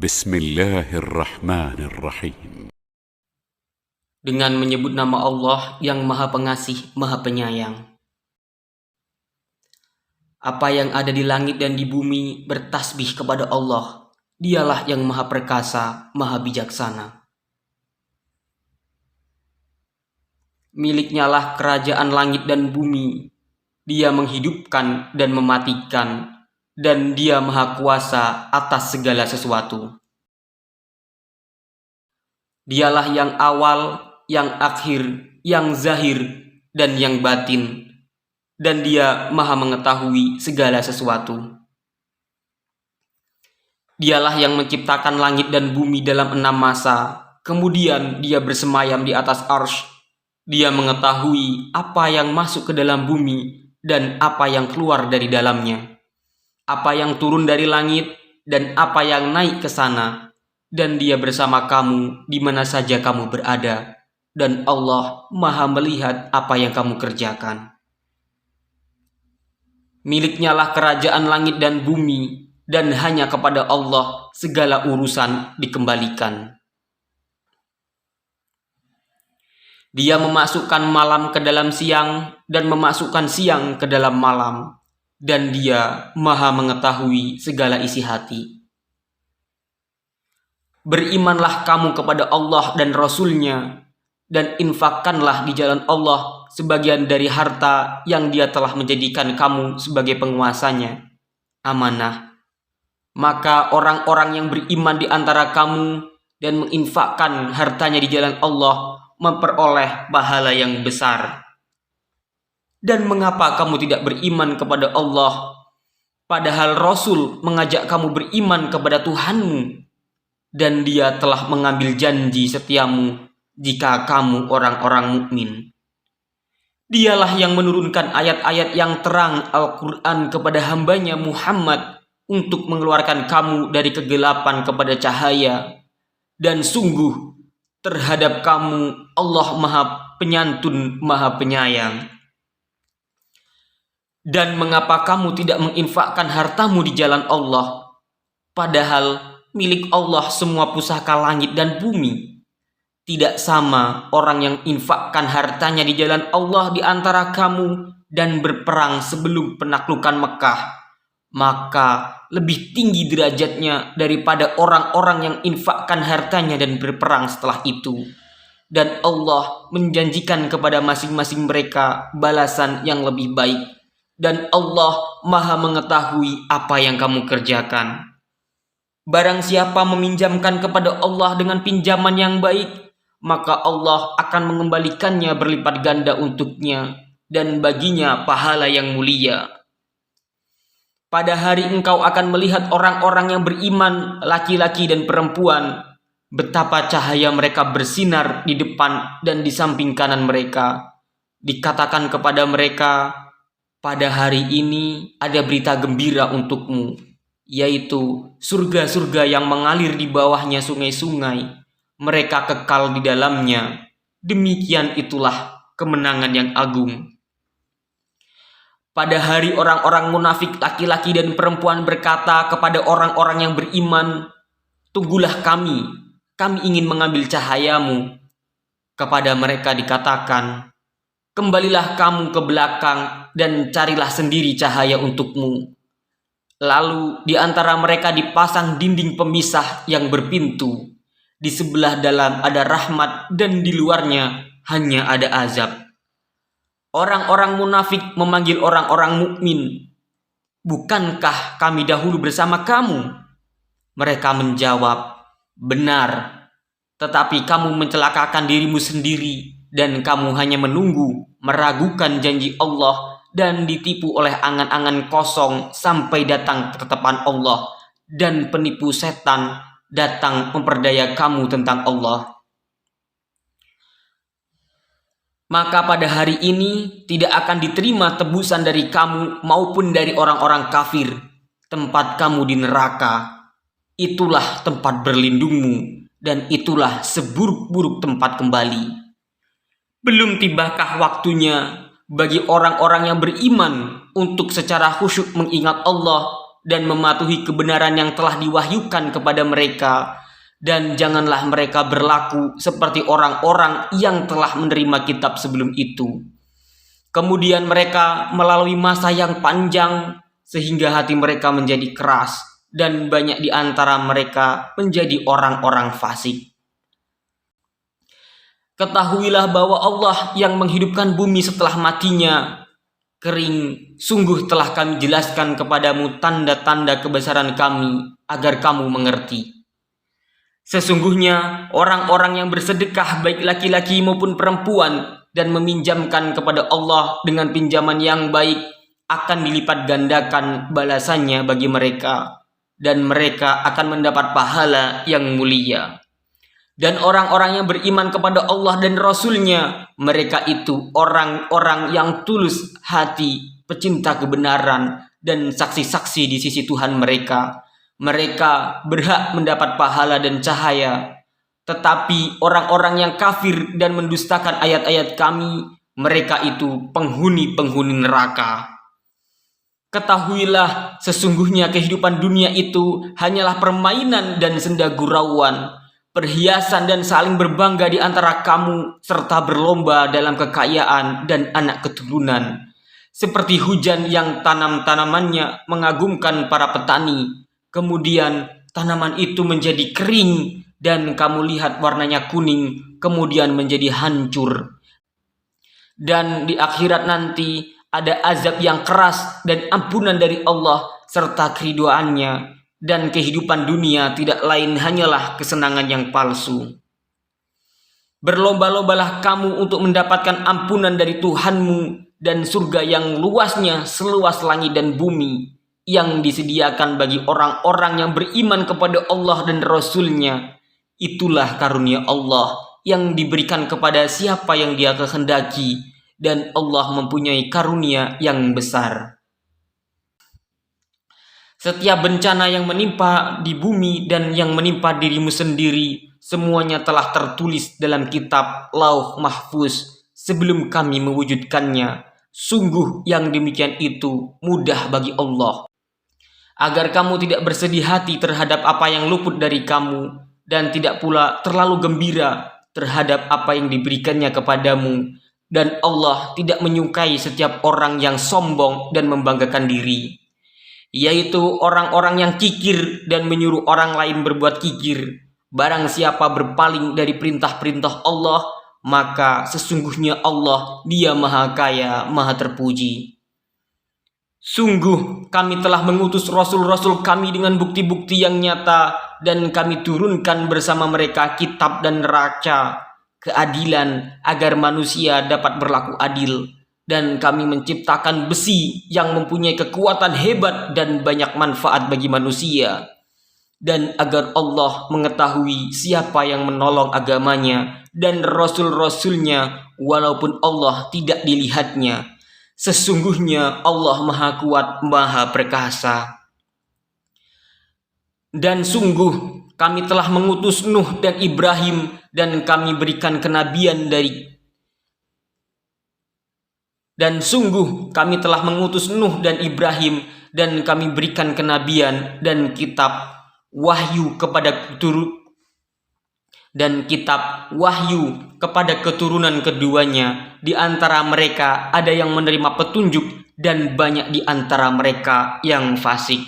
بسم الله الرحمن الرحيم. Dengan menyebut nama Allah yang Maha Pengasih, Maha Penyayang. Apa yang ada di langit dan di bumi bertasbih kepada Allah. Dialah yang Maha Perkasa, Maha Bijaksana. Miliknyalah kerajaan langit dan bumi. Dia menghidupkan dan mematikan, dan Dia Maha Kuasa atas segala sesuatu. Dialah yang awal, yang akhir, yang zahir, dan yang batin, dan Dia Maha mengetahui segala sesuatu. Dialah yang menciptakan langit dan bumi dalam 6 masa, kemudian Dia bersemayam di atas arsy. Dia mengetahui apa yang masuk ke dalam bumi dan apa yang keluar dari dalamnya, apa yang turun dari langit dan apa yang naik ke sana, dan Dia bersama kamu di mana saja kamu berada, dan Allah Maha melihat apa yang kamu kerjakan. Miliknyalah kerajaan langit dan bumi, dan hanya kepada Allah segala urusan dikembalikan. Dia memasukkan malam ke dalam siang dan memasukkan siang ke dalam malam, dan Dia Maha mengetahui segala isi hati. Berimanlah kamu kepada Allah dan Rasul-Nya, dan infakkanlah di jalan Allah sebagian dari harta yang Dia telah menjadikan kamu sebagai penguasanya, amanah. Maka orang-orang yang beriman di antara kamu dan menginfakkan hartanya di jalan Allah memperoleh pahala yang besar. Dan mengapa kamu tidak beriman kepada Allah, padahal Rasul mengajak kamu beriman kepada Tuhanmu, dan Dia telah mengambil janji setiamu jika kamu orang-orang mukmin. Dialah yang menurunkan ayat-ayat yang terang Al-Quran kepada hambanya Muhammad untuk mengeluarkan kamu dari kegelapan kepada cahaya. Dan sungguh terhadap kamu Allah Maha Penyantun, Maha Penyayang. Dan mengapa kamu tidak menginfakkan hartamu di jalan Allah, padahal milik Allah semua pusaka langit dan bumi? Tidak sama orang yang infakkan hartanya di jalan Allah di antara kamu dan berperang sebelum penaklukan Mekah, maka lebih tinggi derajatnya daripada orang-orang yang infakkan hartanya dan berperang setelah itu. Dan Allah menjanjikan kepada masing-masing mereka balasan yang lebih baik. Dan Allah Maha mengetahui apa yang kamu kerjakan. Barang siapa meminjamkan kepada Allah dengan pinjaman yang baik, maka Allah akan mengembalikannya berlipat ganda untuknya, dan baginya pahala yang mulia. Pada hari engkau akan melihat orang-orang yang beriman, laki-laki dan perempuan, betapa cahaya mereka bersinar di depan dan di samping kanan mereka. Dikatakan kepada mereka, pada hari ini ada berita gembira untukmu, yaitu surga-surga yang mengalir di bawahnya sungai-sungai. Mereka kekal di dalamnya. Demikian itulah kemenangan yang agung. Pada hari orang-orang munafik laki-laki dan perempuan berkata kepada orang-orang yang beriman, tunggulah kami ingin mengambil cahayamu. Kepada mereka dikatakan, kembalilah kamu ke belakang dan carilah sendiri cahaya untukmu. Lalu di antara mereka dipasang dinding pemisah yang berpintu. Di sebelah dalam ada rahmat dan di luarnya hanya ada azab. Orang-orang munafik memanggil orang-orang mukmin, bukankah kami dahulu bersama kamu? Mereka menjawab, benar, tetapi kamu mencelakakan dirimu sendiri dan kamu hanya menunggu, meragukan janji Allah dan ditipu oleh angan-angan kosong sampai datang ketetapan Allah, dan penipu setan datang memperdaya kamu tentang Allah. Maka pada hari ini tidak akan diterima tebusan dari kamu maupun dari orang-orang kafir. Tempat kamu di neraka, itulah tempat berlindungmu, dan itulah seburuk-buruk tempat kembali. Belum tibakah waktunya bagi orang-orang yang beriman untuk secara khusyuk mengingat Allah dan mematuhi kebenaran yang telah diwahyukan kepada mereka, dan janganlah mereka berlaku seperti orang-orang yang telah menerima kitab sebelum itu. Kemudian mereka melalui masa yang panjang sehingga hati mereka menjadi keras, dan banyak di antara mereka menjadi orang-orang fasik. Ketahuilah bahwa Allah yang menghidupkan bumi setelah matinya kering, sungguh telah kami jelaskan kepadamu tanda-tanda kebesaran kami agar kamu mengerti. Sesungguhnya orang-orang yang bersedekah baik laki-laki maupun perempuan dan meminjamkan kepada Allah dengan pinjaman yang baik akan dilipat gandakan balasannya bagi mereka, dan mereka akan mendapat pahala yang mulia. Dan orang-orang yang beriman kepada Allah dan Rasul-Nya, mereka itu orang-orang yang tulus hati, pecinta kebenaran, dan saksi-saksi di sisi Tuhan mereka. Mereka berhak mendapat pahala dan cahaya. Tetapi orang-orang yang kafir dan mendustakan ayat-ayat kami, mereka itu penghuni-penghuni neraka. Ketahuilah, sesungguhnya kehidupan dunia itu hanyalah permainan dan senda gurauan, perhiasan dan saling berbangga di antara kamu, serta berlomba dalam kekayaan dan anak keturunan. Seperti hujan yang tanamannya mengagumkan para petani, kemudian tanaman itu menjadi kering dan kamu lihat warnanya kuning, kemudian menjadi hancur. Dan di akhirat nanti ada azab yang keras dan ampunan dari Allah serta keriduannya. Dan kehidupan dunia tidak lain hanyalah kesenangan yang palsu. Berlomba-lombalah kamu untuk mendapatkan ampunan dari Tuhanmu dan surga yang luasnya seluas langit dan bumi, yang disediakan bagi orang-orang yang beriman kepada Allah dan Rasul-Nya. Itulah karunia Allah yang diberikan kepada siapa yang Dia kehendaki, dan Allah mempunyai karunia yang besar. Setiap bencana yang menimpa di bumi dan yang menimpa dirimu sendiri, semuanya telah tertulis dalam kitab Lauh Mahfuz sebelum kami mewujudkannya. Sungguh yang demikian itu mudah bagi Allah. Agar kamu tidak bersedih hati terhadap apa yang luput dari kamu, dan tidak pula terlalu gembira terhadap apa yang diberikannya kepadamu. Dan Allah tidak menyukai setiap orang yang sombong dan membanggakan diri, yaitu orang-orang yang kikir dan menyuruh orang lain berbuat kikir. Barang siapa berpaling dari perintah-perintah Allah, maka sesungguhnya Allah, Dia Maha Kaya, Maha Terpuji. Sungguh kami telah mengutus Rasul-Rasul kami dengan bukti-bukti yang nyata, dan kami turunkan bersama mereka kitab dan neraca keadilan agar manusia dapat berlaku adil. Dan kami menciptakan besi yang mempunyai kekuatan hebat dan banyak manfaat bagi manusia. Dan agar Allah mengetahui siapa yang menolong agamanya dan Rasul-Rasul-Nya, walaupun Allah tidak dilihatnya. Sesungguhnya Allah Maha Kuat, Maha Perkasa. Dan sungguh kami telah mengutus Nuh dan Ibrahim, dan kami berikan kenabian dari Dan sungguh kami telah mengutus Nuh dan Ibrahim, dan kami berikan kenabian dan kitab wahyu kepada keturunan keduanya. Di antara mereka ada yang menerima petunjuk, dan banyak di antara mereka yang fasik.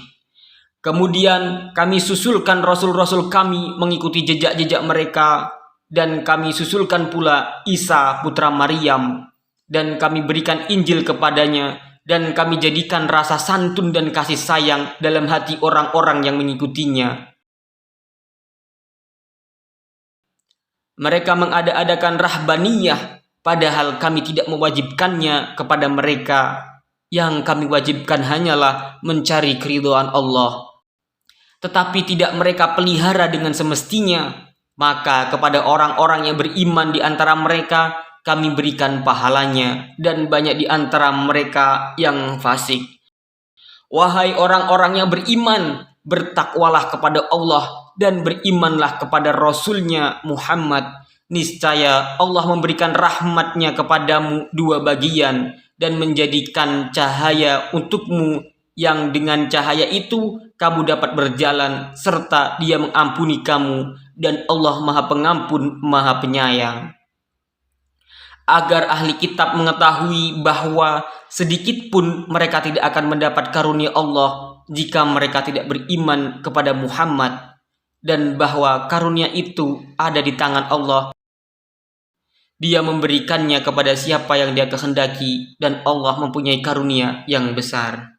Kemudian kami susulkan Rasul-Rasul kami mengikuti jejak-jejak mereka, dan kami susulkan pula Isa putra Maryam, dan kami berikan Injil kepadanya, dan kami jadikan rasa santun dan kasih sayang dalam hati orang-orang yang mengikutinya. Mereka mengada-adakan rahbaniyah, padahal kami tidak mewajibkannya kepada mereka. Yang kami wajibkan hanyalah mencari keridhaan Allah. Tetapi tidak mereka pelihara dengan semestinya. Maka kepada orang-orang yang beriman di antara mereka, kami berikan pahalanya, dan banyak di antara mereka yang fasik. Wahai orang-orang yang beriman, bertakwalah kepada Allah dan berimanlah kepada Rasul-Nya Muhammad. Niscaya Allah memberikan rahmat-Nya kepadamu dua bagian, dan menjadikan cahaya untukmu yang dengan cahaya itu kamu dapat berjalan, serta Dia mengampuni kamu, dan Allah Maha Pengampun, Maha Penyayang. Agar ahli kitab mengetahui bahwa sedikit pun mereka tidak akan mendapat karunia Allah jika mereka tidak beriman kepada Muhammad, dan bahwa karunia itu ada di tangan Allah. Dia memberikannya kepada siapa yang Dia kehendaki, dan Allah mempunyai karunia yang besar.